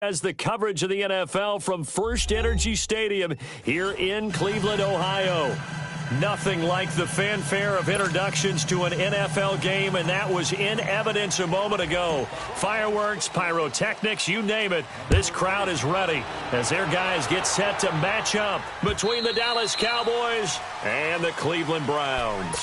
As the coverage of the NFL from First Energy Stadium here in Cleveland, Ohio. Nothing like the fanfare of introductions to an NFL game, and that was in evidence a moment ago. Fireworks, pyrotechnics, you name it. This crowd is ready as their guys get set to match up between the Dallas Cowboys and the Cleveland Browns.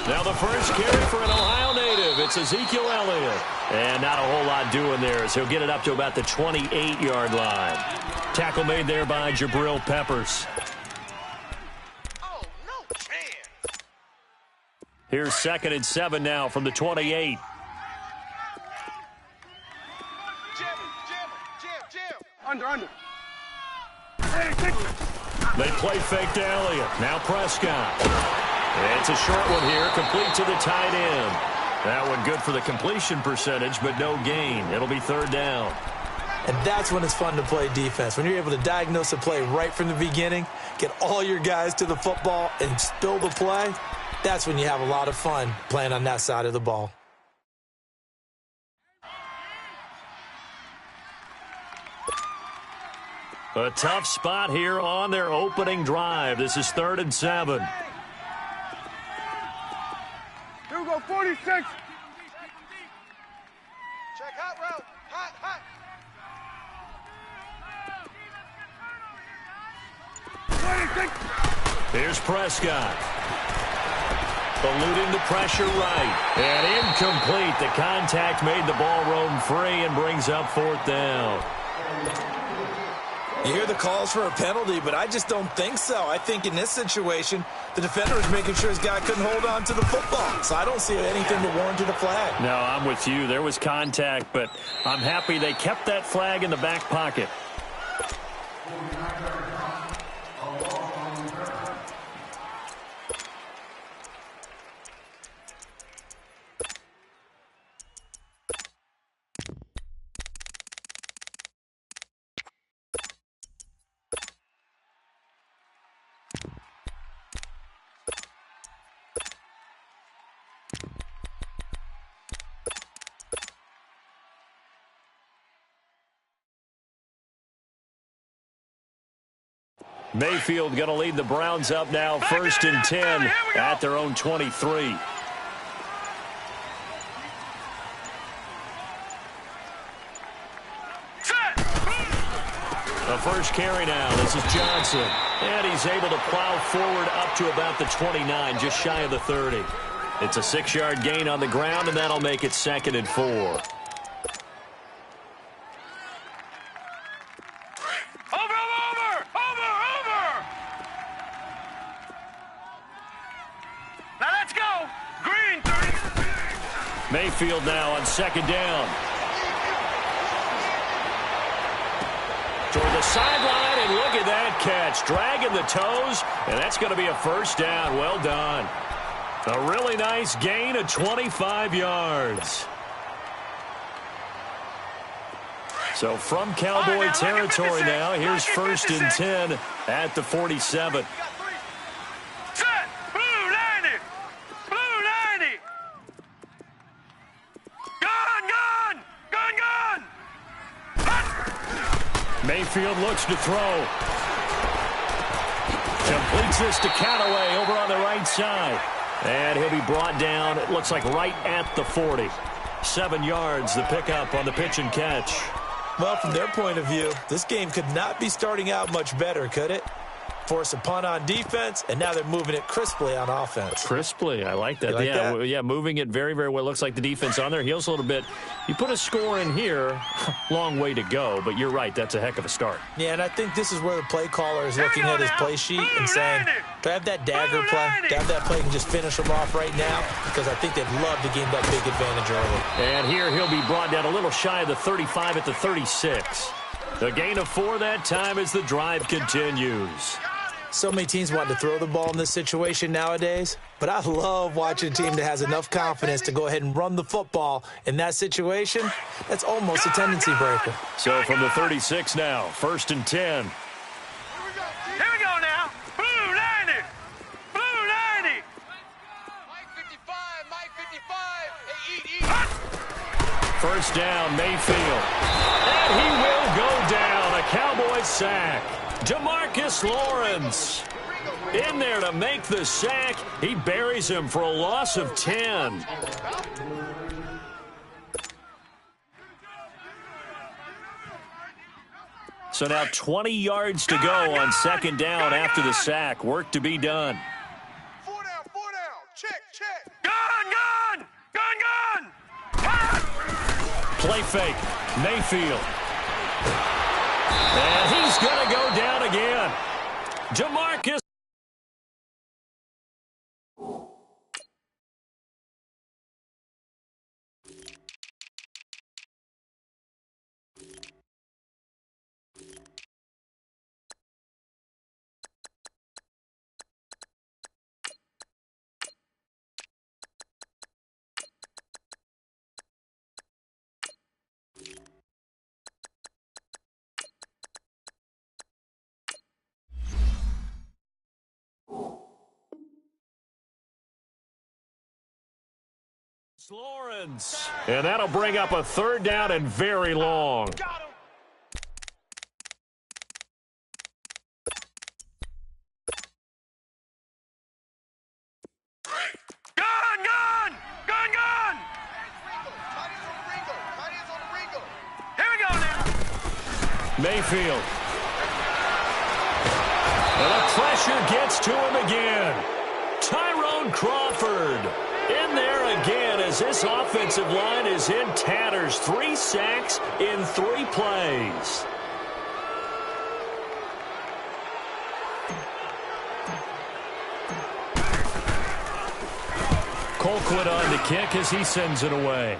Now the first carry for an Ohio native. It's Ezekiel Elliott. And not a whole lot doing there as he'll get it up to about the 28-yard line. Tackle made there by Jabril Peppers. Oh, no chance. Here's 2nd and 7 now from the 28. Jim. Under. They play fake to Elliott. Now Prescott. It's a short one here, complete to the tight end. That one good for the completion percentage, but no gain. It'll be 3rd down. And that's when it's fun to play defense. When you're able to diagnose a play right from the beginning, get all your guys to the football, and spill the play, that's when you have a lot of fun playing on that side of the ball. A tough spot here on their opening drive. This is 3rd and 7. Here we go, 46. Check hot route. Hot. Here's Prescott. Eluding the pressure right. And incomplete. The contact made the ball roam free and brings up 4th down. You hear the calls for a penalty, but I just don't think so. I think in this situation, the defender was making sure his guy couldn't hold on to the football. So I don't see anything to warrant a flag. No, I'm with you. There was contact, but I'm happy they kept that flag in the back pocket. Mayfield going to lead the Browns up now, 1st and 10 at their own 23. The first carry now. This is Johnson. And he's able to plow forward up to about the 29, just shy of the 30. It's a 6-yard gain on the ground, and that'll make it 2nd and 4. Mayfield now on 2nd down. Toward the sideline, and look at that catch. Dragging the toes, and that's going to be a 1st down. Well done. A really nice gain of 25 yards. So from Cowboy territory now, here's 1st and 10 at the 47. Mayfield looks to throw. Completes this to Callaway over on the right side. And he'll be brought down, it looks like right at the 40. 7 yards, the pickup on the pitch and catch. Well, from their point of view, this game could not be starting out much better, could it? Force a punt on defense, and now they're moving it crisply on offense. Crisply, I like that. You like that? Yeah, moving it very, very well. Looks like the defense on their heels a little bit. You put a score in here, long way to go, but you're right, that's a heck of a start. Yeah, and I think this is where the play caller is looking at his play sheet and saying, do I have that dagger play? Do I have that play and just finish them off right now? Because I think they'd love to gain that big advantage early. And here he'll be brought down a little shy of the 35 at the 36. A gain of 4 that time as the drive continues. So many teams want to throw the ball in this situation nowadays, but I love watching a team that has enough confidence to go ahead and run the football. In that situation, that's almost a tendency breaker. So from the 36 now, 1st and 10. Here we go now. Blue 90. Blue 90. Mike 55. Mike 55. Hey, eat. 1st down, Mayfield. And he will go down. A Cowboys sack. Demarcus Lawrence in there to make the sack. He buries him for a loss of 10. So now 20 yards to go on 2nd down after the sack. Work to be done. 4 down. 4 down. Check. Gun! Play fake. Mayfield. And he's going to go down again. Demarcus. Lawrence. And that'll bring up a 3rd down and very long. Got him. Gun! Here we go now. Mayfield. And the pressure gets to him again. Tyrone Crawford in there again as this offensive line is in tatters. 3 sacks in 3 plays. Colquitt on the kick as he sends it away.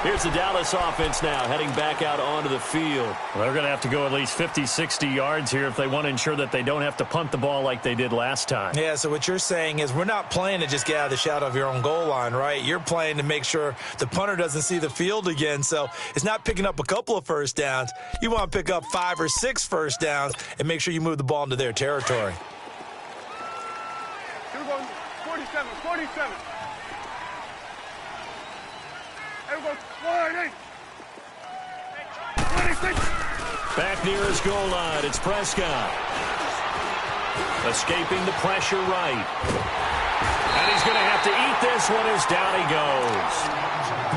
Here's the Dallas offense now, heading back out onto the field. Well, they're going to have to go at least 50, 60 yards here if they want to ensure that they don't have to punt the ball like they did last time. Yeah, so what you're saying is we're not playing to just get out of the shadow of your own goal line, right? You're playing to make sure the punter doesn't see the field again. So it's not picking up a couple of 1st downs. You want to pick up 5 or 6 1st downs and make sure you move the ball into their territory. Here we go. 47. 47. Here we go. 20. 26. Back near his goal line, it's Prescott. Escaping the pressure right. And he's going to have to eat this one as down he goes.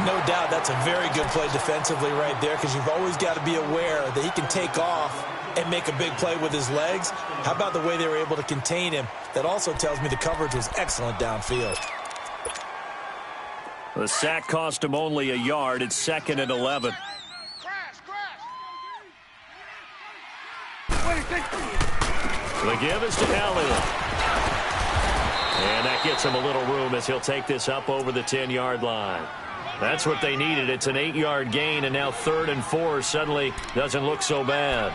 No doubt that's a very good play defensively right there because you've always got to be aware that he can take off and make a big play with his legs. How about the way they were able to contain him? That also tells me the coverage was excellent downfield. The sack cost him only a yard. It's 2nd and 11. Crash. 26. The give is to Elliott. And that gets him a little room as he'll take this up over the 10-yard line. That's what they needed. It's an 8-yard gain, and now 3rd and 4 suddenly doesn't look so bad.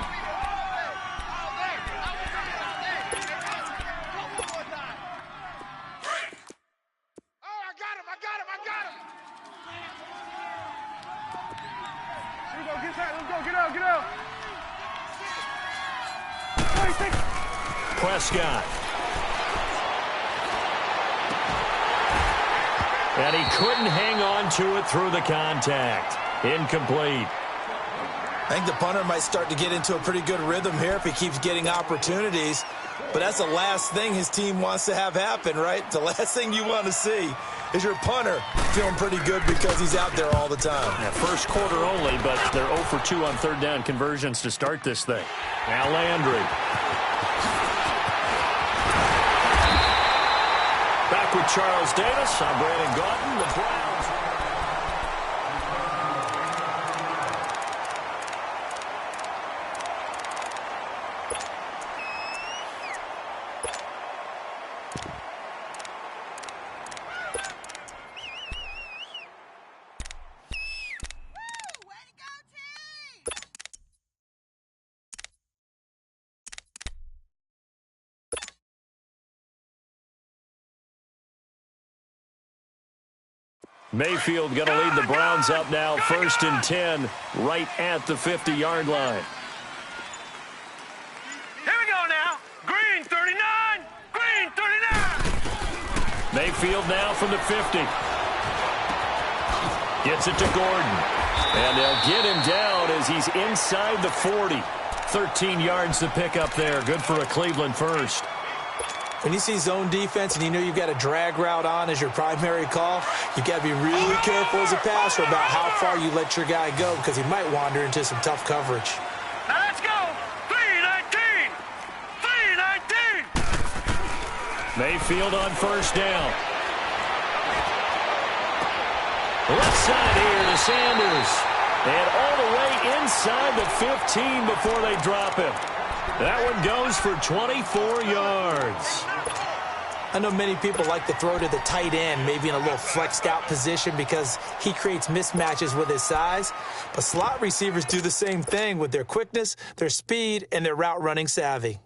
Prescott. And he couldn't hang on to it through the contact. Incomplete. I think the punter might start to get into a pretty good rhythm here if he keeps getting opportunities. But that's the last thing his team wants to have happen, right? The last thing you want to see is your punter feeling pretty good because he's out there all the time. Yeah, 1st quarter only, but they're 0 for 2 on 3rd down conversions to start this thing. Now Landry. Back with Charles Davis. I'm Brandon Gaudin. The Browns. Mayfield going to lead the Browns up now, 1st and 10, right at the 50-yard line. Here we go now. Green 39. Green 39. Mayfield now from the 50. Gets it to Gordon. And they'll get him down as he's inside the 40. 13 yards to pick up there. Good for a Cleveland first. When you see zone defense and you know you've got a drag route on as your primary call, you've got to be really careful as a passer about how far you let your guy go because he might wander into some tough coverage. Now let's go. 319. 319. Mayfield on 1st down. Left side here to Sanders. And all the way inside the 15 before they drop him. That one goes for 24 yards. I know many people like to throw to the tight end, maybe in a little flexed out position because he creates mismatches with his size. But slot receivers do the same thing with their quickness, their speed, and their route running savvy.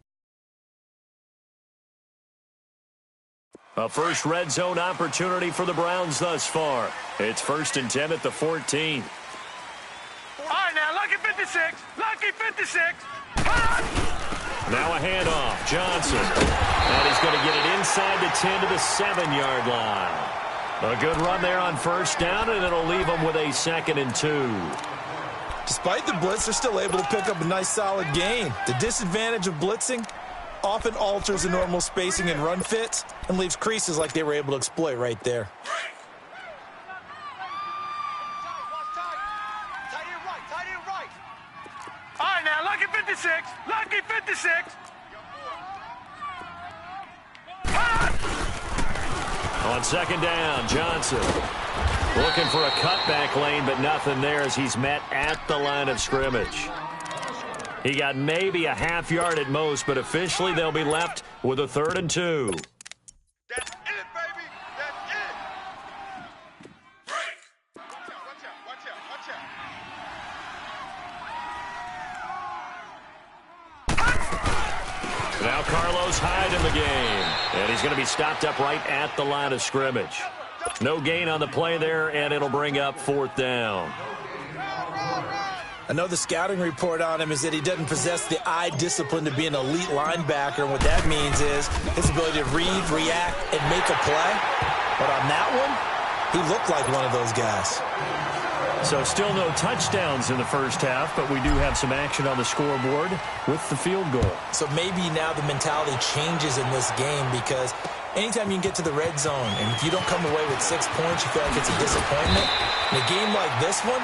A first red zone opportunity for the Browns thus far. It's 1st and 10 at the 14. All right, now, lucky 56. Lucky 56. Now a handoff. Johnson. And he's going to get it inside the 10 to the 7-yard line. A good run there on 1st down, and it'll leave them with a 2nd and 2. Despite the blitz, they're still able to pick up a nice solid gain. The disadvantage of blitzing often alters the normal spacing and run fits and leaves creases like they were able to exploit right there. All right, now, lucky 56. Lucky 56. On 2nd down, Johnson looking for a cutback lane, but nothing there as he's met at the line of scrimmage. He got maybe a half yard at most, but officially they'll be left with a 3rd and 2. That's it, baby. That's it. Break. Watch out, watch out, watch out. Now Carlos Hyde in the game, and he's going to be stopped up right at the line of scrimmage. No gain on the play there, and it'll bring up 4th down. I know the scouting report on him is that he doesn't possess the eye discipline to be an elite linebacker. And what that means is his ability to read, react, and make a play. But on that one, he looked like one of those guys. So still no touchdowns in the first half, but we do have some action on the scoreboard with the field goal. So maybe now the mentality changes in this game because anytime you can get to the red zone, and if you don't come away with 6 points, you feel like it's a disappointment. In a game like this one,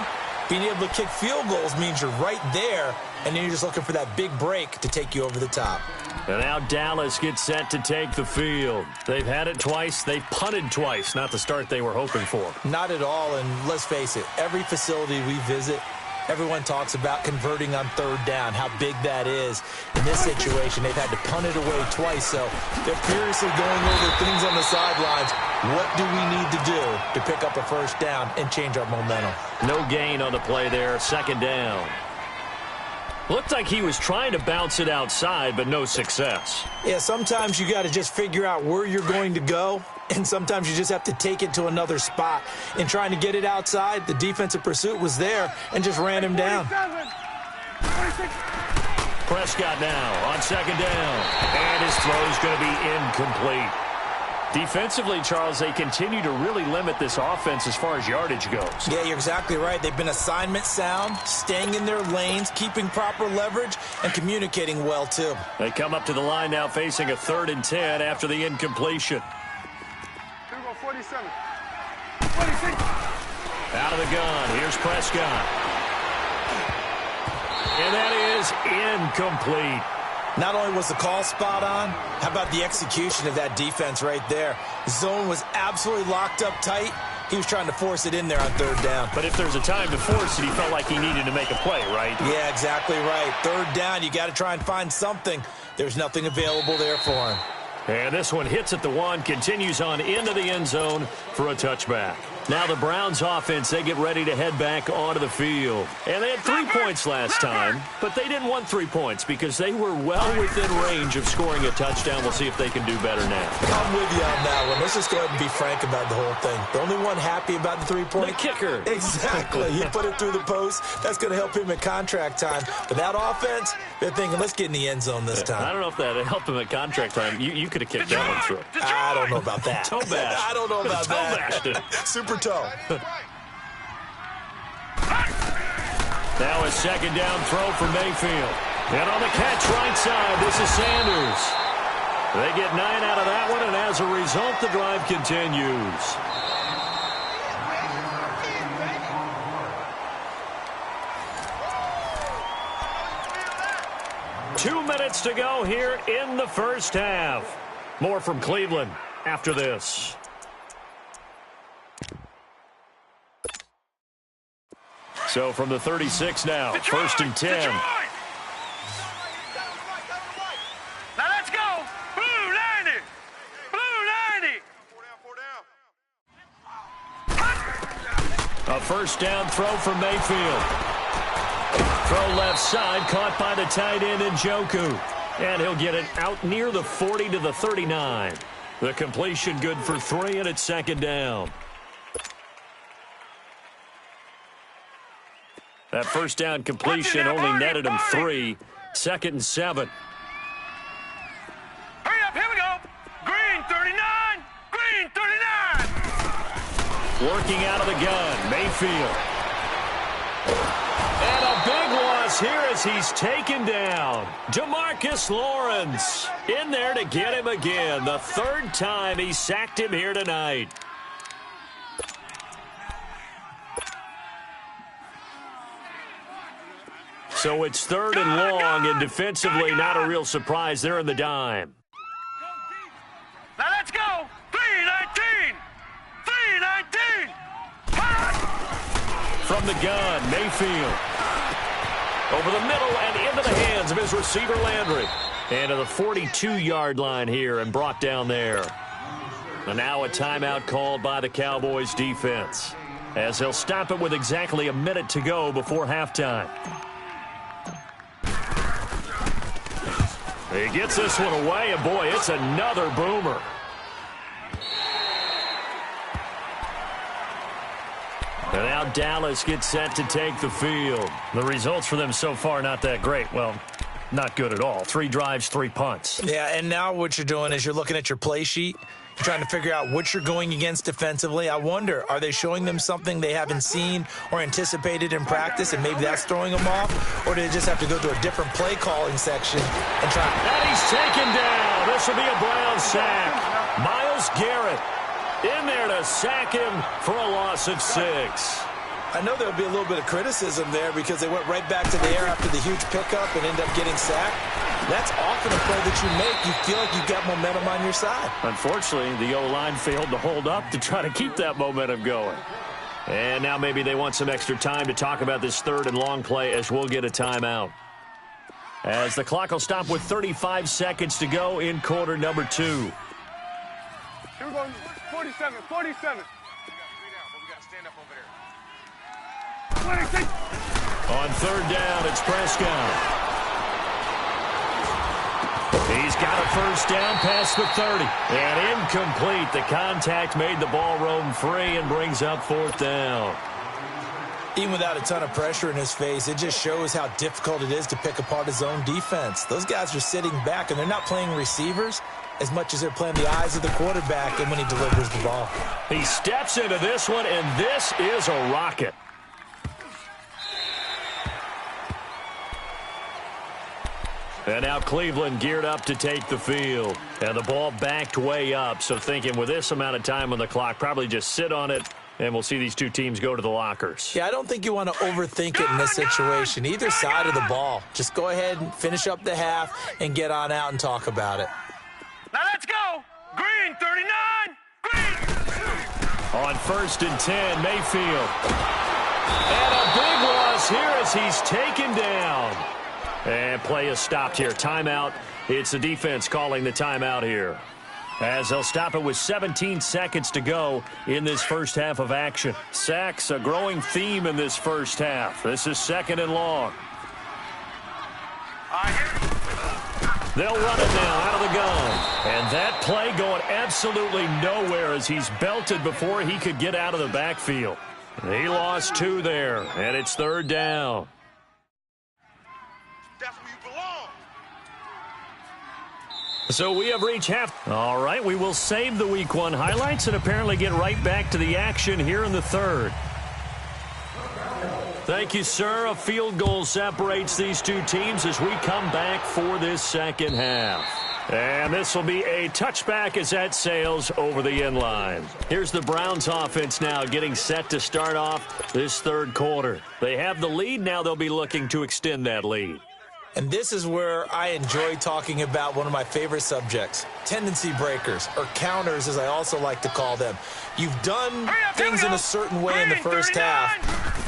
being able to kick field goals means you're right there, and then you're just looking for that big break to take you over the top. And now Dallas gets set to take the field. They've had it twice. They've punted twice. Not the start they were hoping for. Not at all, and let's face it, every facility we visit, everyone talks about converting on 3rd down, how big that is. In this situation, they've had to punt it away twice, so they're furiously going over things on the sidelines. What do we need to do to pick up a 1st down and change our momentum? No gain on the play there, 2nd down. Looked like he was trying to bounce it outside, but no success. Yeah, sometimes you got to just figure out where you're going to go, and sometimes you just have to take it to another spot. In trying to get it outside, the defensive pursuit was there and just ran him down. 46. Prescott now on 2nd down, and his throw's going to be incomplete. Defensively, Charles, they continue to really limit this offense as far as yardage goes. Yeah, you're exactly right. They've been assignment sound, staying in their lanes, keeping proper leverage, and communicating well, too. They come up to the line now facing a 3rd and 10 after the incompletion. Here we go, 47. 46. Out of the gun, here's Prescott. And that is incomplete. Not only was the call spot on, how about the execution of that defense right there? The zone was absolutely locked up tight. He was trying to force it in there on 3rd down. But if there's a time to force it, he felt like he needed to make a play, right? Yeah, exactly right. 3rd down, you got to try and find something. There's nothing available there for him. And this one hits at the 1, continues on into the end zone for a touchback. Now the Browns offense, they get ready to head back onto the field. And they had 3 points last time, but they didn't want 3 points because they were well within range of scoring a touchdown. We'll see if they can do better now. I'm with you on that one. Let's just go ahead and be frank about the whole thing. The only one happy about the 3-point? The kicker. Exactly. He put it through the post. That's going to help him at contract time. But that offense, they're thinking, let's get in the end zone this time. I don't know if that helped him at contract time. You could have kicked that one through. I don't know about that. Toe bash. I don't know about that. Super toe. Now a second down throw for Mayfield. And on the catch right side, this is Sanders. They get 9 out of that one, and as a result, the drive continues. Two minutes to go here in the first half. More from Cleveland after this. So from the 36 now, first and 10. Now let's go. Blue 90. Blue 90. A first down throw for Mayfield. Throw left side, caught by the tight end Njoku. And he'll get it out near the 40 to the 39. The completion good for 3, and it's second down. That first down completion only netted him 3. Second and 7. Hurry up, here we go. Green 39. Green 39. Working out of the gun, Mayfield. And a big loss here as he's taken down. Demarcus Lawrence in there to get him again. The third time he sacked him here tonight. So it's third and long, and defensively not a real surprise. They're in the dime. Now let's go. 319. 319. From the gun, Mayfield. Over the middle and into the hands of his receiver, Landry. And to the 42-yard line here and brought down there. And now a timeout called by the Cowboys defense, as they'll stop it with exactly a minute to go before halftime. He gets this one away, and boy, it's another boomer. And now Dallas gets set to take the field. The results for them so far not that great. Well, not good at all. 3 drives, 3 punts. Yeah, and now what you're doing is you're looking at your play sheet. You're trying to figure out what you're going against defensively. I wonder, are they showing them something they haven't seen or anticipated in practice, and maybe that's throwing them off? Or do they just have to go to a different play calling section and try? And he's taken down. This will be a Brown sack. Myles Garrett in there to sack him for a loss of 6. I know there'll be a little bit of criticism there because they went right back to the air after the huge pickup and ended up getting sacked. That's often a play that you make. You feel like you've got momentum on your side. Unfortunately, the O-line failed to hold up to try to keep that momentum going. And now maybe they want some extra time to talk about this third and long play as we'll get a timeout. As the clock will stop with 35 seconds to go in quarter number 2. Here we go. 47. 47. On third down, it's Prescott. He's got a first down past the 30. And incomplete. The contact made the ball roam free and brings up fourth down. Even without a ton of pressure in his face, it just shows how difficult it is to pick apart his own defense. Those guys are sitting back, and they're not playing receivers as much as they're playing the eyes of the quarterback and when he delivers the ball. He steps into this one, and this is a rocket. And now Cleveland geared up to take the field. And the ball backed way up, so thinking with this amount of time on the clock, probably just sit on it, and we'll see these two teams go to the lockers. Yeah, I don't think you want to overthink it in this situation, either side of the ball. Just go ahead and finish up the half and get on out and talk about it. Now let's go. Green 39. Green. On first and 10, Mayfield. And a big loss here as he's taken down. And play is stopped here. Timeout. It's the defense calling the timeout here. as they'll stop it with 17 seconds to go in this first half of action. Sacks, a growing theme in this first half. This is 2nd and long. They'll run it now out of the gun. And that play going absolutely nowhere as he's belted before he could get out of the backfield. He lost 2 there, and it's 3rd down. That's where you belong. So we have reached half. All right, we will save the Week 1 highlights and apparently get right back to the action here in the 3rd. Thank you, sir. A field goal separates these two teams as we come back for this second half. And this will be a touchback as that sails over the end line. Here's the Browns offense now getting set to start off this 3rd quarter. They have the lead. Now they'll be looking to extend that lead. And this is where I enjoy talking about one of my favorite subjects, tendency breakers, or counters as I also like to call them. You've done things in a certain way in the first half,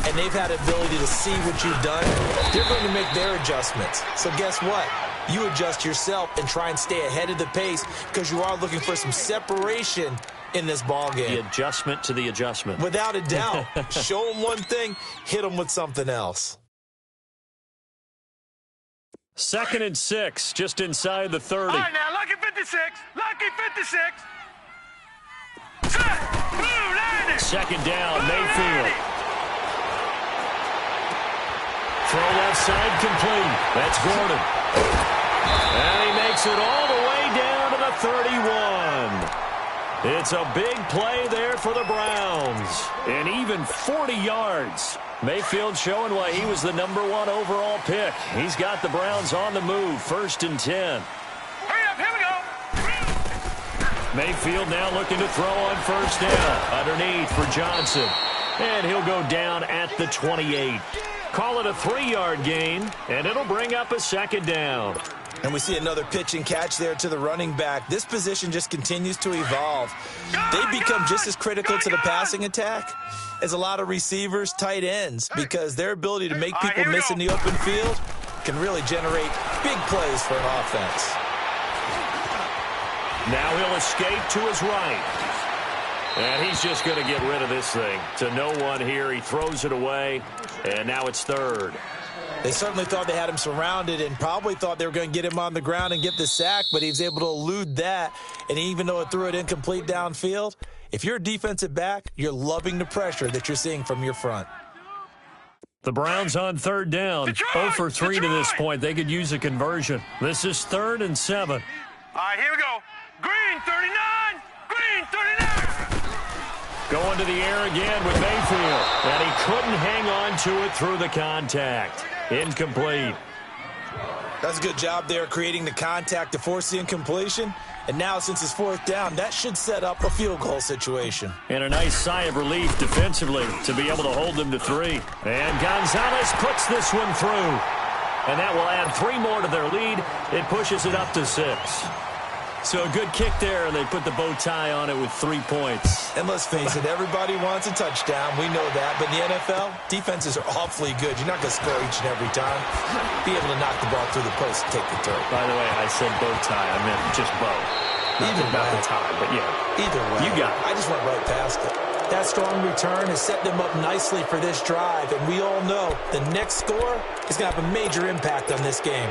and they've had ability to see what you've done. They're going to make their adjustments. So guess what? You adjust yourself and try and stay ahead of the pace because you are looking for some separation in this ball game. The adjustment to the adjustment. Without a doubt. Show them one thing, hit them with something else. 2nd and 6, just inside the 30. All right, now, lucky 56. Lucky 56. Set. Blue landing. 2nd down, Mayfield. Throw left side complete. That's Gordon. And he makes it all the way down to the 31. It's a big play there for the Browns. And even 40 yards. Mayfield showing why he was the #1 overall pick. He's got the Browns on the move, 1st and 10. Hurry up, here we go. Mayfield now looking to throw on 1st down. Underneath for Johnson. And he'll go down at the 28. Call it a 3-yard gain, and it'll bring up a 2nd down. And we see another pitch and catch there to the running back. This position just continues to evolve. They become just as critical to the passing attack as a lot of receivers, tight ends, because their ability to make people miss in the open field can really generate big plays for an offense. Now he'll escape to his right. And he's just going to get rid of this thing. To no one here. He throws it away, and now it's 3rd. They certainly thought they had him surrounded and probably thought they were going to get him on the ground and get the sack, but he was able to elude that. And even though it threw it incomplete downfield, if you're a defensive back, you're loving the pressure that you're seeing from your front. The Browns on 3rd down. Detroit! 0 for 3 to this Detroit! point. They could use a conversion. This is 3rd and 7. All right, here we go. Green 39. Green 39. Going to the air again with Mayfield. And he couldn't hang on to it through the contact. Incomplete. That's a good job there creating the contact to force the incompletion. And now since it's 4th down, that should set up a field goal situation. And a nice sigh of relief defensively to be able to hold them to 3. And Gonzalez puts this one through. And that will add 3 more to their lead. It pushes it up to 6. So a good kick there, and they put the bow tie on it with 3 points. And let's face it, everybody wants a touchdown. We know that. But in the NFL, defenses are awfully good. You're not going to score each and every time. Be able to knock the ball through the post and take the turn. By the way, I said bow tie. I meant just bow. Not the tie, but yeah. Either way. You got it. I just went right past it. That strong return has set them up nicely for this drive. And we all know the next score is going to have a major impact on this game.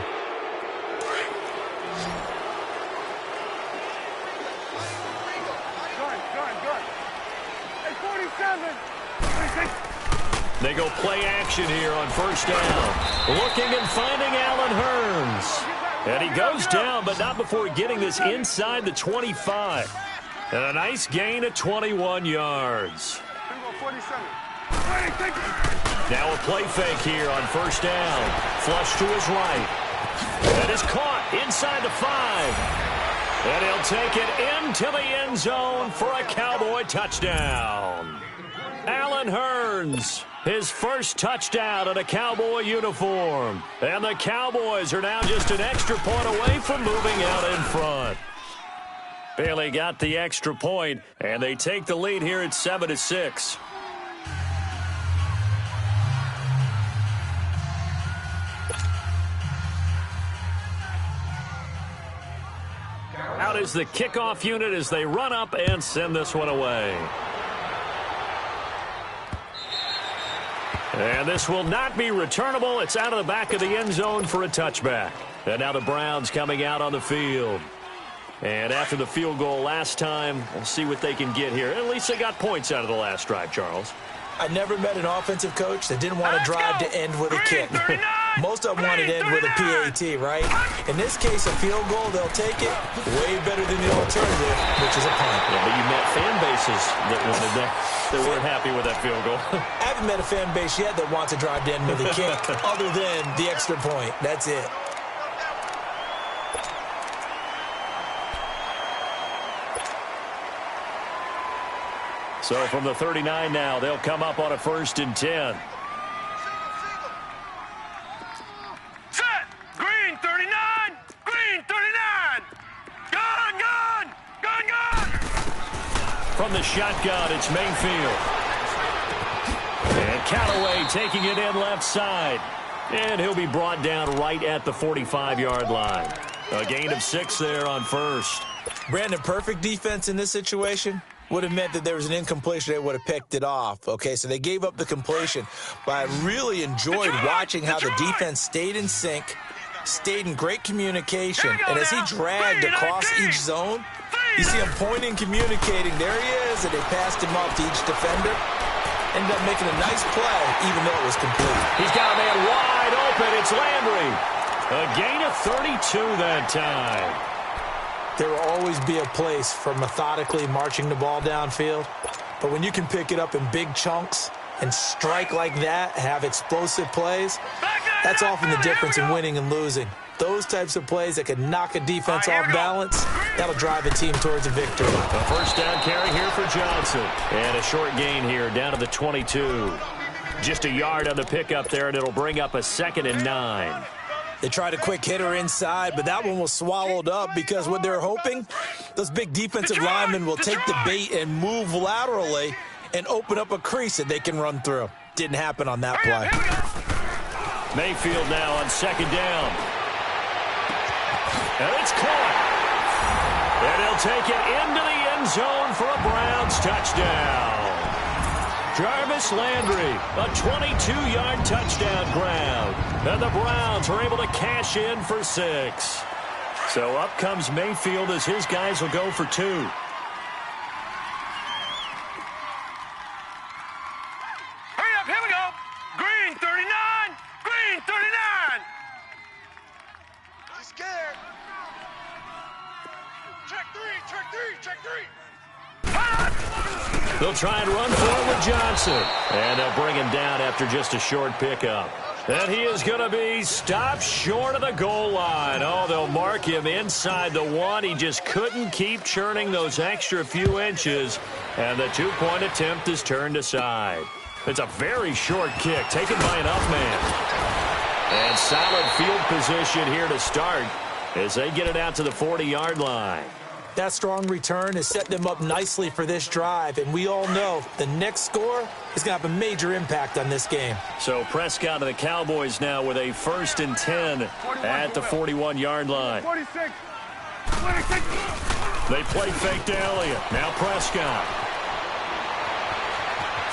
They go play action here on 1st down. Looking and finding Allen Hurns. And he goes down, but not before getting this inside the 25. And a nice gain of 21 yards. Now a play fake here on 1st down. Flush to his right. That is caught inside the 5. And he'll take it into the end zone for a Cowboy touchdown. Allen Hurns, his first touchdown in a Cowboy uniform. And the Cowboys are now just an extra point away from moving out in front. Bailey got the extra point, and they take the lead here at 7-6. out is the kickoff unit as they run up and send this one away. And this will not be returnable. It's out of the back of the end zone for a touchback. And now the Browns coming out on the field. And after the field goal last time, we'll see what they can get here. At least they got points out of the last drive, Charles. I never met an offensive coach that didn't want to drive to end with a kick. Most of them wanted to end with a PAT, right? In this case, a field goal, they'll take it way better than the alternative, which is a punt. Yeah, but you met fan bases that wanted that weren't happy with that field goal. I haven't met a fan base yet that wants to drive to end with a kick other than the extra point. That's it. So from the 39 now, they'll come up on a 1st and 10. Set! Green 39! Green 39! Gun, gun! Gun, gun! From the shotgun, it's Mayfield. And Callaway taking it in left side. And he'll be brought down right at the 45-yard line. A gain of 6 there on 1st. Brandon, perfect defense in this situation would have meant that there was an incompletion. They would have picked it off. Okay, so they gave up the completion. But I really enjoyed watching how the defense stayed in sync, stayed in great communication. And as he dragged across each zone, you see him pointing, communicating. There he is, and they passed him off to each defender. Ended up making a nice play, even though it was complete. He's got a man wide open. It's Landry. A gain of 32 that time. There will always be a place for methodically marching the ball downfield. But when you can pick it up in big chunks and strike like that, have explosive plays, that's often the difference in winning and losing. Those types of plays that can knock a defense off balance, that'll drive a team towards a victory. A 1st down carry here for Johnson. And a short gain here down to the 22. Just a yard on the pickup there, and it'll bring up a 2nd and 9. They tried a quick hitter inside, but that one was swallowed up because what they're hoping, those big defensive linemen will take the bait and move laterally and open up a crease that they can run through. Didn't happen on that play. Mayfield now on 2nd down. And it's caught. And he'll take it into the end zone for a Browns touchdown. Jarvis Landry, a 22-yard touchdown grab. And the Browns are able to cash in for 6. So up comes Mayfield as his guys will go for 2. Hurry up, here we go! Green 39! Green 39! He's scared. Check 3, check 3, check 3! They'll try and run for it with Johnson. And they'll bring him down after just a short pickup. And he is going to be stopped short of the goal line. Oh, they'll mark him inside the 1. He just couldn't keep churning those extra few inches. And the 2-point attempt is turned aside. It's a very short kick taken by an up man. And solid field position here to start as they get it out to the 40-yard line. That strong return has set them up nicely for this drive, and we all know the next score is going to have a major impact on this game. So Prescott and the Cowboys now with a 1st and 10 at the 41-yard line. 46! They play fake to Elliott. Now Prescott.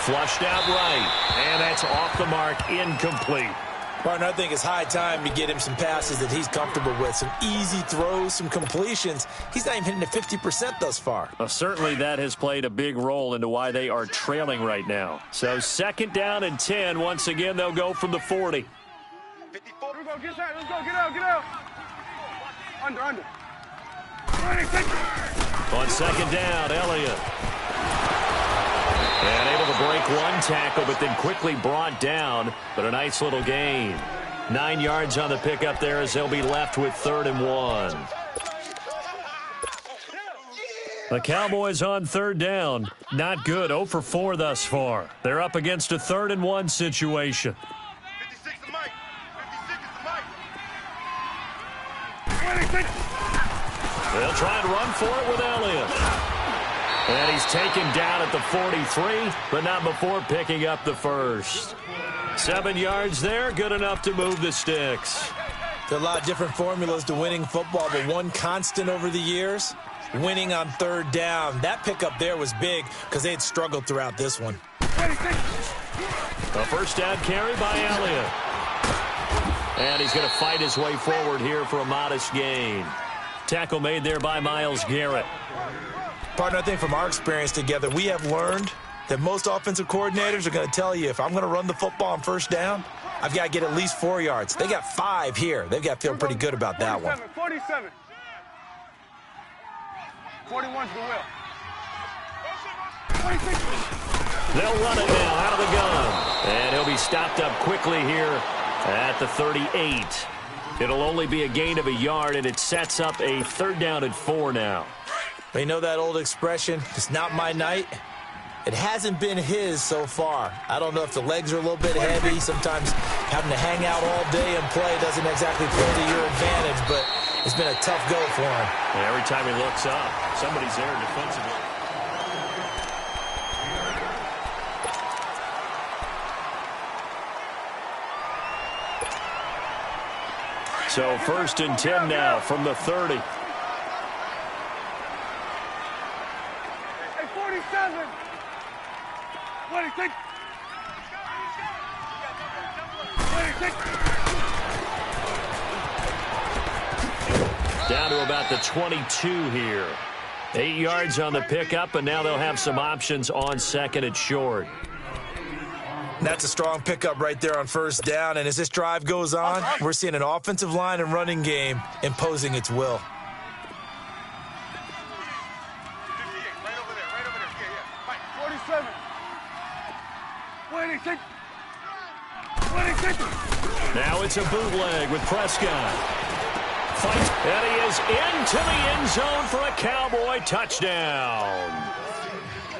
Flushed out right, and that's off the mark, incomplete. Partner, I think it's high time to get him some passes that he's comfortable with. Some easy throws, some completions. He's not even hitting the 50% thus far. Well, certainly that has played a big role into why they are trailing right now. So 2nd down and 10. Once again, they'll go from the 40. 54. Let's go, get that. Let's go, get out, get out. Under. On 2nd down, Elliott. And able to break one tackle, but then quickly brought down. But a nice little gain. 9 yards on the pickup there as they'll be left with 3rd and 1. The Cowboys on 3rd down. Not good. 0 for 4 thus far. They're up against a 3rd and 1 situation. 56 is Mike. 56 is Mike. 26. They'll try and run for it with Elliott. And he's taken down at the 43, but not before picking up the 1st. 7 yards there, good enough to move the sticks. There are a lot of different formulas to winning football, but one constant over the years, winning on third down. That pickup there was big because they had struggled throughout this one. A first down carry by Elliott. And he's going to fight his way forward here for a modest gain. Tackle made there by Myles Garrett. Partner, I think from our experience together, we have learned that most offensive coordinators are going to tell you, if I'm going to run the football on first down, I've got to get at least 4 yards. They got 5 here. They've got to feel pretty good about that one. 47. 41's the will. 26. They'll run it now out of the gun. And he'll be stopped up quickly here at the 38. It'll only be a gain of a yard, and it sets up a third down and 4 now. You know that old expression, it's not my night? It hasn't been his so far. I don't know if the legs are a little bit heavy. Sometimes having to hang out all day and play doesn't exactly play to your advantage, but it's been a tough go for him. And every time he looks up, somebody's there defensively. So first and 10 now from the 30. Hey, 47. 26. 26. Down to about the 22 here. 8 yards on the pickup, and now they'll have some options on second and short. That's a strong pickup right there on first down, and as this drive goes on, we're seeing an offensive line and running game imposing its will. 58. Right over there. Yeah. Right. 47. 26. 26. Now it's a bootleg with Prescott. Fight, and he is into the end zone for a Cowboy touchdown.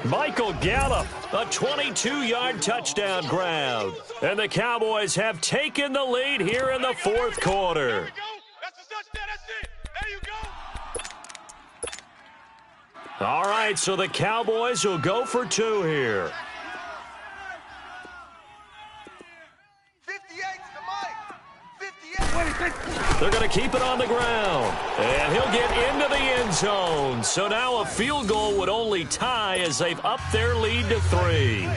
Michael Gallup, a 22-yard touchdown grab. And the Cowboys have taken the lead here in the fourth quarter. There we go. That's the touchdown. That's it. There you go. All right, so the Cowboys will go for 2 here. 58's the mic. 58. They're going to keep it on the ground. And he'll get into the end zone. So now a field goal would only tie as they've upped their lead to 3.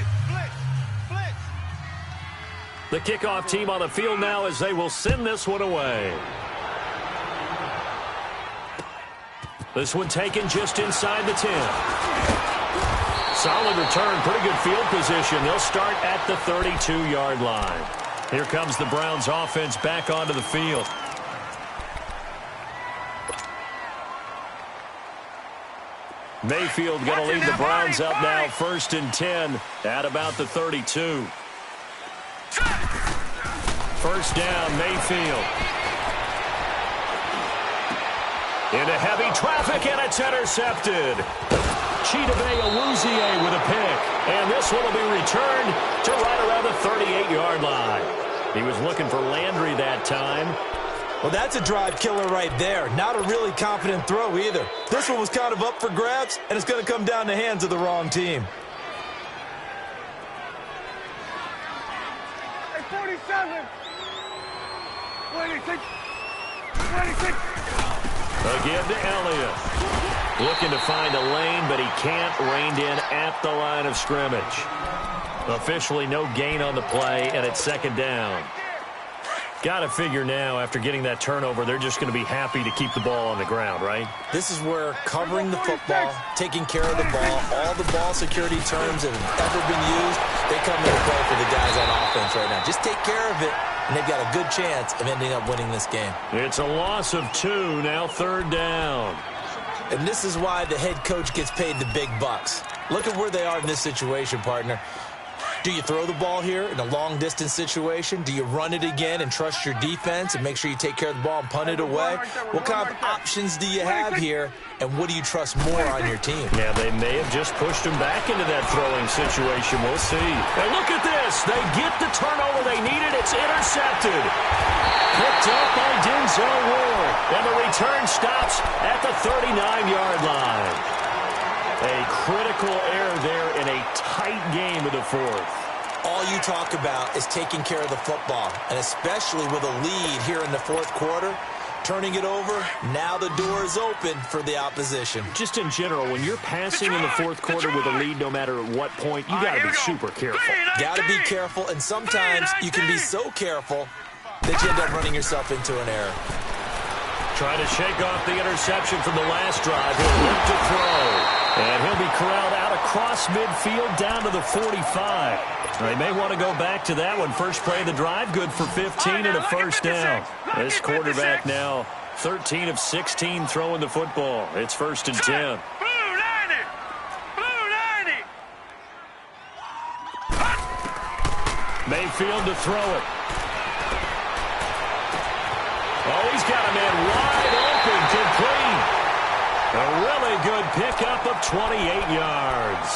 The kickoff team on the field now as they will send this one away. This one taken just inside the 10. Solid return, pretty good field position. They'll start at the 32-yard line. Here comes the Browns offense back onto the field. Mayfield going to lead the Browns up now, first and 10 at about the 32. First down, Mayfield. Into heavy traffic, and it's intercepted. Chidobe Awuzie with a pick. And this one will be returned to right around the 38-yard line. He was looking for Landry that time. Well, that's a drive killer right there. Not a really confident throw either. This one was kind of up for grabs, and it's going to come down the hands of the wrong team. Hey, 47. 26. 26. Again to Elliott. Looking to find a lane, but he can't. Reined in at the line of scrimmage. Officially no gain on the play, and it's second down. Got to figure now, after getting that turnover, they're just going to be happy to keep the ball on the ground, right? This is where covering the football, taking care of the ball, all the ball security terms that have ever been used, they come into play for the guys on offense right now. Just take care of it, and they've got a good chance of ending up winning this game. It's a loss of 2, now third down. And this is why the head coach gets paid the big bucks. Look at where they are in this situation, partner. Do you throw the ball here in a long-distance situation? Do you run it again and trust your defense and make sure you take care of the ball and punt it away? What kind of options do you have here, and what do you trust more on your team? Yeah, they may have just pushed him back into that throwing situation. We'll see. And look at this. They get the turnover they needed. It's intercepted. Picked up by Denzel Ward. And the return stops at the 39-yard line. A critical error there in a tight game of the fourth. All you talk about is taking care of the football, and especially with a lead here in the fourth quarter, turning it over, now the door is open for the opposition. Just in general, when you're passing in the fourth quarter with a lead, no matter at what point, you got to be super careful. Got to be careful, and sometimes you can be so careful that you end up running yourself into an error. Trying to shake off the interception from the last drive. He'll look to throw. And he'll be corralled out across midfield down to the 45. They may want to go back to that one. First play of the drive, good for 15 and a first down. This quarterback now 13 of 16 throwing the football. It's 1st and 10. Mayfield to throw it. Oh, he's got a man wide open, complete. A really good pickup of 28 yards.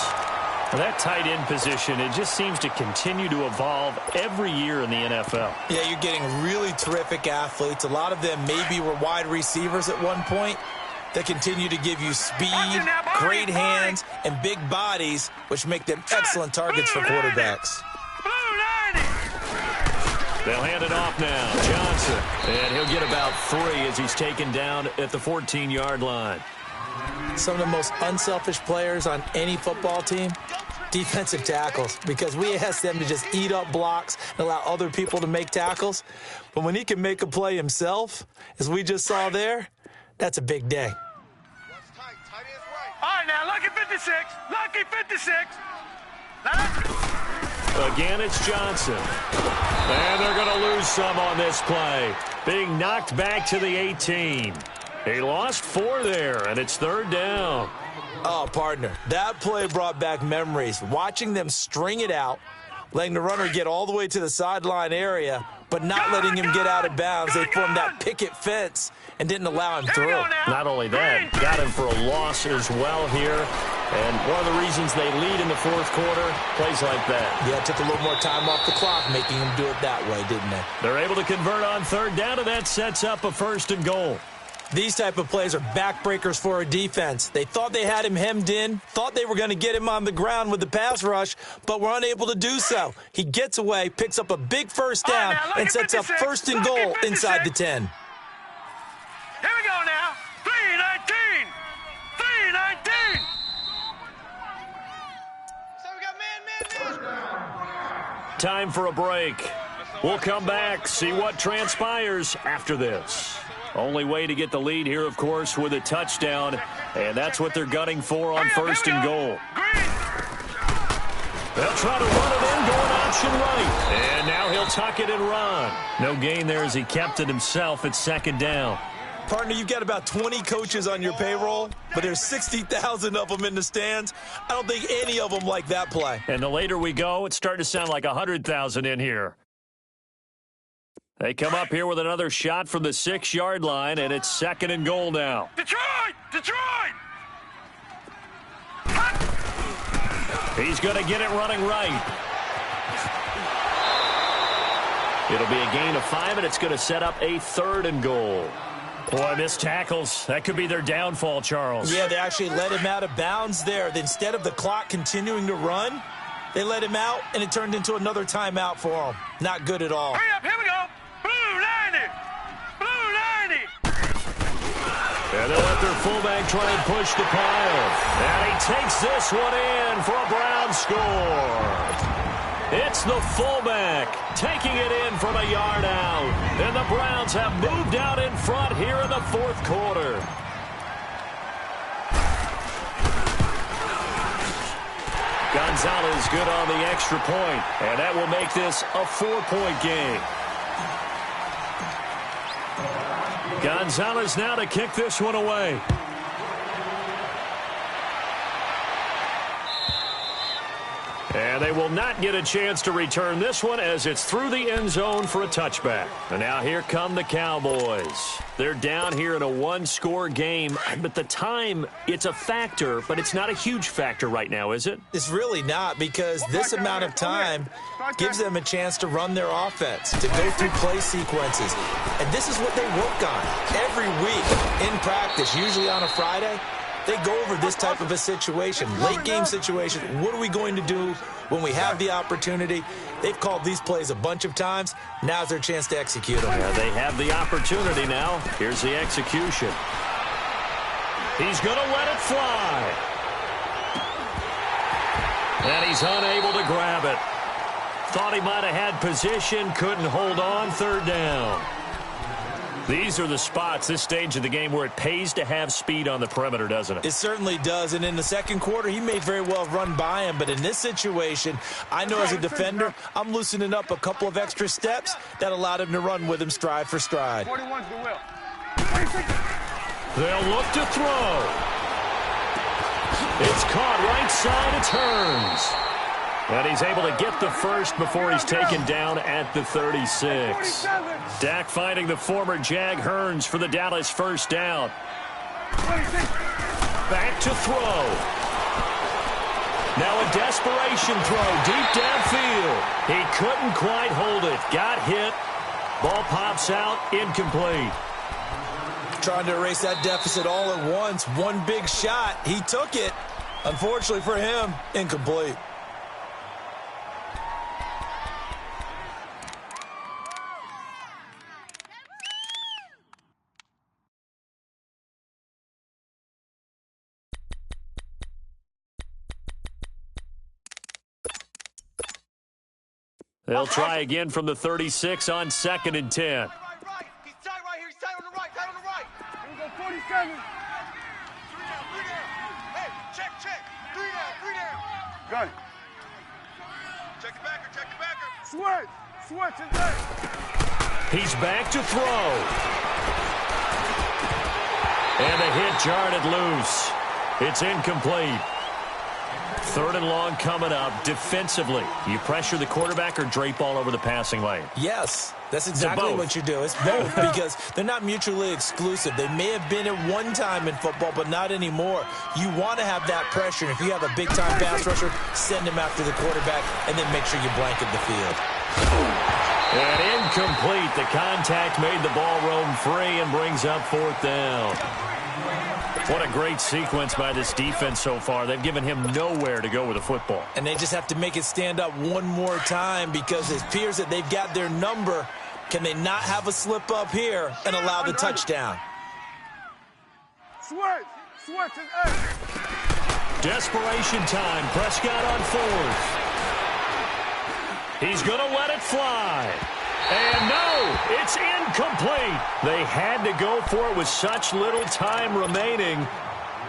That tight end position, it just seems to continue to evolve every year in the NFL. Yeah, you're getting really terrific athletes. A lot of them maybe were wide receivers at one point. They continue to give you speed, great hands, and big bodies, which make them excellent targets for quarterbacks. They'll hand it off now. Johnson. And he'll get about 3 as he's taken down at the 14-yard line. Some of the most unselfish players on any football team, defensive tackles, because we ask them to just eat up blocks and allow other people to make tackles. But when he can make a play himself, as we just saw there, that's a big day. All right, now, lucky 56. Lucky 56. Again, it's Johnson. And they're going to lose some on this play. Being knocked back to the 18. He lost 4 there, and it's 3rd down. Oh, partner, that play brought back memories. Watching them string it out, letting the runner get all the way to the sideline area, but not letting him get out of bounds. They formed that picket fence and didn't allow him through. Not only that, got him for a loss as well here. And one of the reasons they lead in the fourth quarter, plays like that. Yeah, it took a little more time off the clock, making him do it that way, didn't they? They're able to convert on 3rd down, and that sets up a 1st and goal. These type of plays are backbreakers for a defense. They thought they had him hemmed in, thought they were going to get him on the ground with the pass rush, but were unable to do so. He gets away, picks up a big first down, and sets up 1st and goal inside the 10. Here we go now. 3-19. 3-19. So we got man. Time for a break. We'll come back, see what transpires after this. Only way to get the lead here, of course, with a touchdown, and that's what they're gunning for on 1st and goal. They'll try to run it in, going option right. And now he'll tuck it and run. No gain there as he kept it himself at 2nd down. Partner, you've got about 20 coaches on your payroll, but there's 60,000 of them in the stands. I don't think any of them like that play. And the later we go, it's starting to sound like 100,000 in here. They come up here with another shot from the 6-yard line, and it's 2nd and goal now. Detroit! Detroit! He's going to get it running right. It'll be a gain of 5, and it's going to set up a 3rd and goal. Boy, missed tackles. That could be their downfall, Charles. Yeah, they actually let him out of bounds there. Instead of the clock continuing to run, they let him out, and it turned into another timeout for him. Not good at all. Hurry up, here we go. Blue 90. Blue 90. And they'll let their fullback try and push the pile. And he takes this one in for a Brown score. It's the fullback taking it in from a yard out. And the Browns have moved out in front here in the fourth quarter. Gonzalez good on the extra point, and that will make this a 4-point game. Gonzalez now to kick this one away. And they will not get a chance to return this one as it's through the end zone for a touchback. And now here come the Cowboys. They're down here in a 1-score game, but the time, it's a factor, but it's not a huge factor right now, is it? It's really not, because this amount of time gives them a chance to run their offense, to go through play sequences. And this is what they work on every week in practice, usually on a Friday. They go over this type of a situation, late game situation. What are we going to do when we have the opportunity? They've called these plays a bunch of times. Now's their chance to execute them. Yeah, they have the opportunity now. Here's the execution. He's going to let it fly. And he's unable to grab it. Thought he might have had position, couldn't hold on, third down. These are the spots, this stage of the game, where it pays to have speed on the perimeter, doesn't it? It certainly does, and in the second quarter, he may very well run by him, but in this situation, I know as a defender, I'm loosening up a couple of extra steps that allowed him to run with him stride for stride. 41's the will. They'll look to throw. It's caught right side, it turns. And he's able to get the first before he's taken down at the 36. Dak finding the former Jag Hearns for the Dallas first down. Back to throw. Now a desperation throw deep downfield. He couldn't quite hold it. Got hit. Ball pops out, incomplete. Trying to erase that deficit all at once. One big shot. He took it. Unfortunately for him, incomplete. They'll try again from the 36 on 2nd and 10. Right. He's tight right here. He's tight on the right. Tight on the right. Here we go. 47. 3 down. Hey, check. 3 down. Got it. Check the backer. Switch is there. He's back to throw. And a hit jarred it loose. It's incomplete. 3rd and long coming up. Defensively, you pressure the quarterback or drape all over the passing lane? Yes, that's exactly what you do. It's both because they're not mutually exclusive. They may have been at one time in football, but not anymore. You want to have that pressure. And if you have a big-time pass rusher, send him after the quarterback and then make sure you blanket the field. And incomplete. The contact made the ball roam free and brings up 4th down. What a great sequence by this defense so far. They've given him nowhere to go with the football. And they just have to make it stand up one more time because it appears that they've got their number. Can they not have a slip up here and allow the touchdown? Switch is A. Desperation time. Prescott on 4th. He's going to let it fly. And no, it's incomplete. They had to go for it with such little time remaining.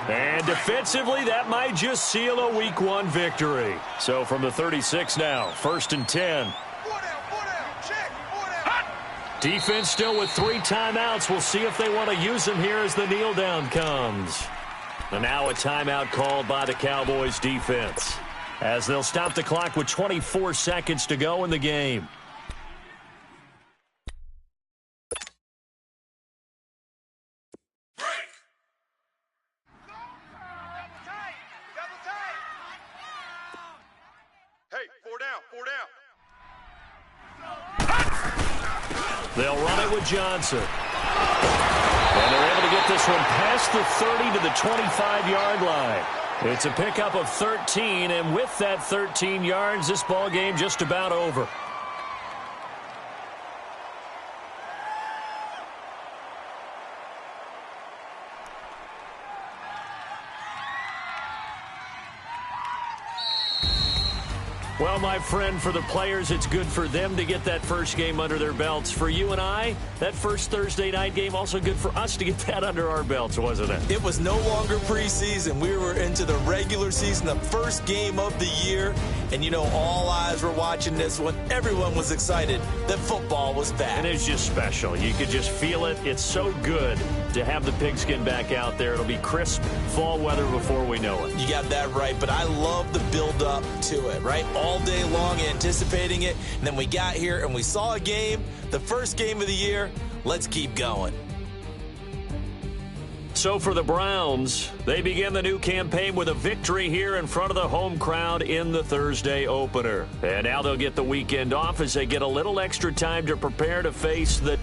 And defensively, that might just seal a Week 1 victory. So from the 36 now, 1st and 10. 4 down. Check. 4 down. Defense still with 3 timeouts. We'll see if they want to use them here as the kneel down comes. And now a timeout called by the Cowboys defense, as they'll stop the clock with 24 seconds to go in the game. They'll run it with Johnson. And they're able to get this one past the 30 to the 25-yard line. It's a pickup of 13, and with that 13 yards, this ball game just about over. Well, my friend, for the players, it's good for them to get that first game under their belts. For you and I, that first Thursday night game, also good for us to get that under our belts, wasn't it? It was no longer preseason. We were into the regular season, the first game of the year. And, you know, all eyes were watching this one. Everyone was excited that football was back. And it's just special. You could just feel it. It's so good to have the pigskin back out there. It'll be crisp fall weather before we know it. You got that right, but I love the build-up to it, right? All day long anticipating it, and then we got here and we saw a game, the first game of the year. Let's keep going. So for the Browns, they begin the new campaign with a victory here in front of the home crowd in the Thursday opener. And now they'll get the weekend off as they get a little extra time to prepare to face the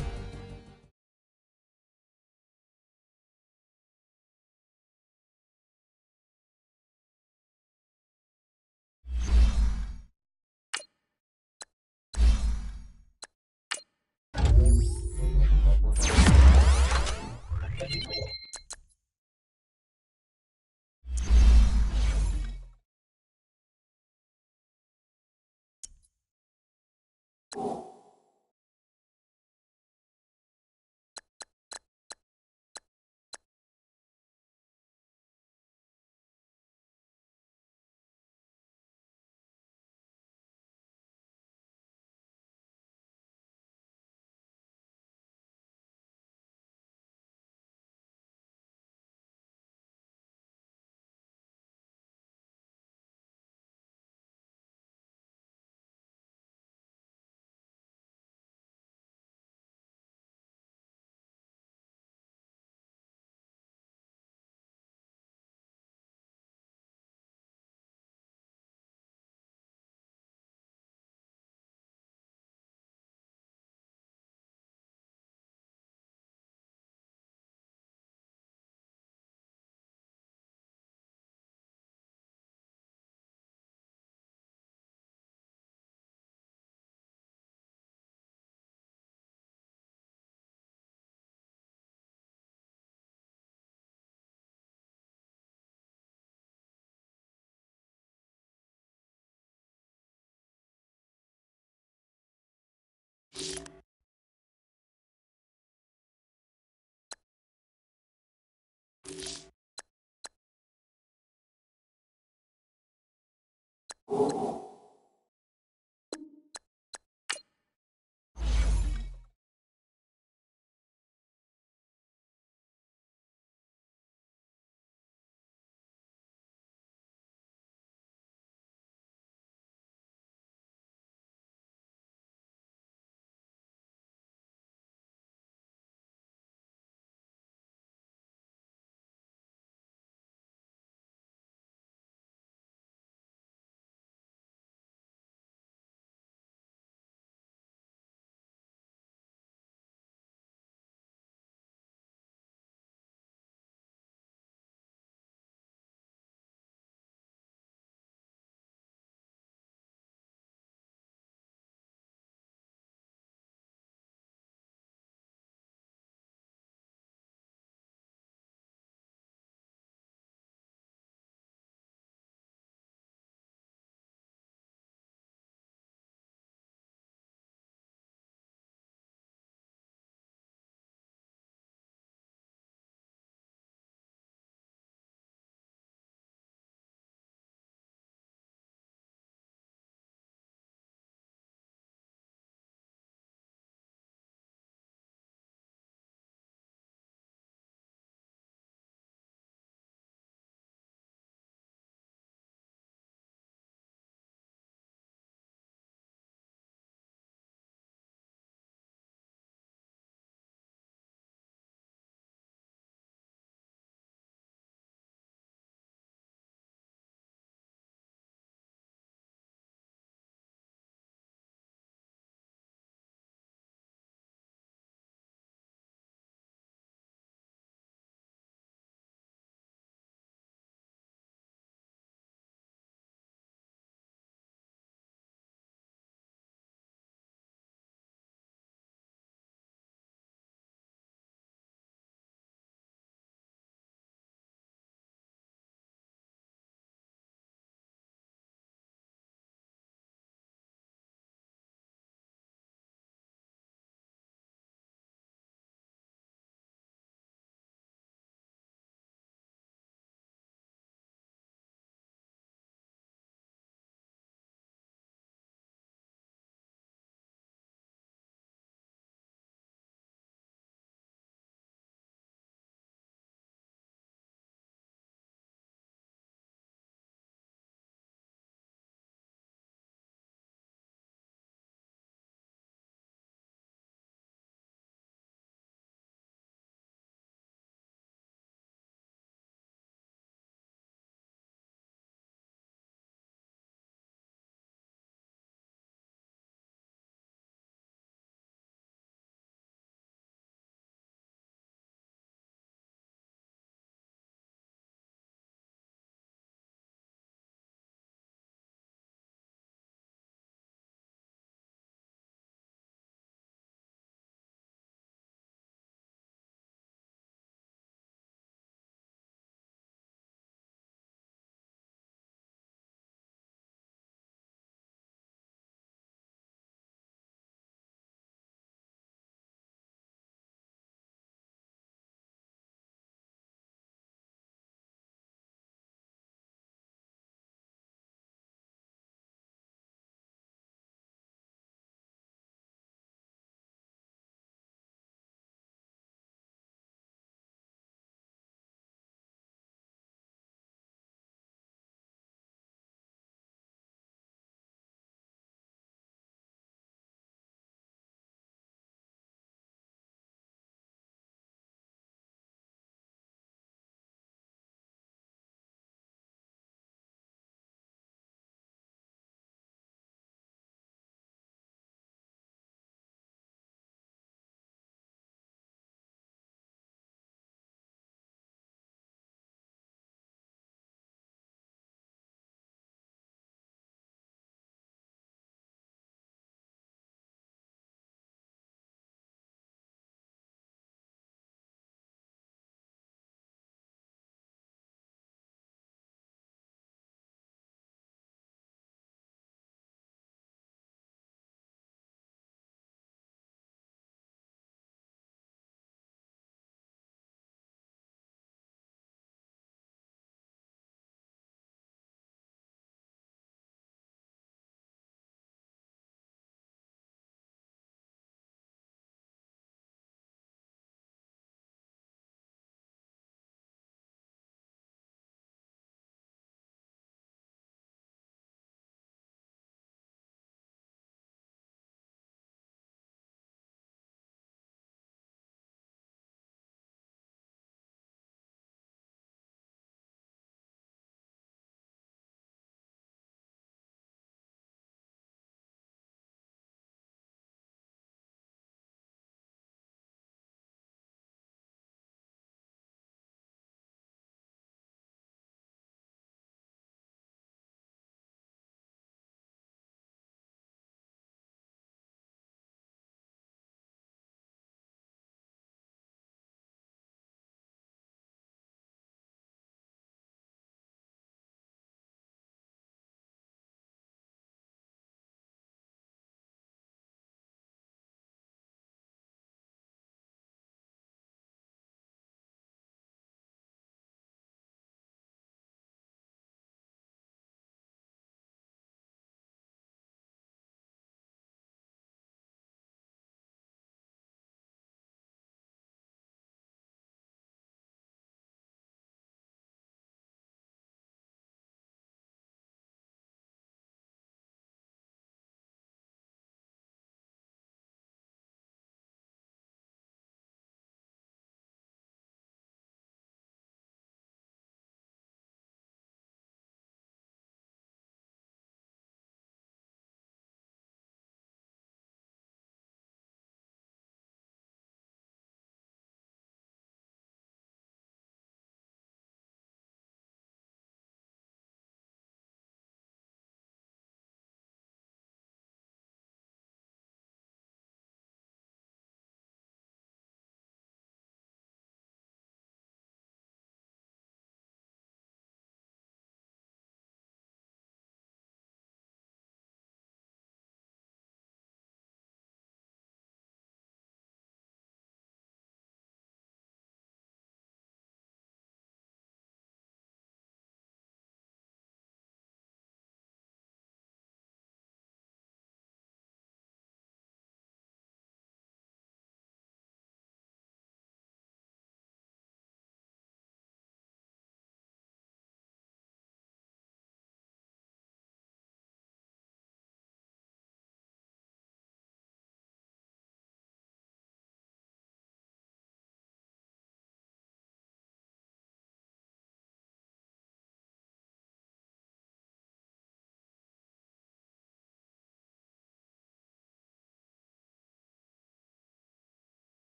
You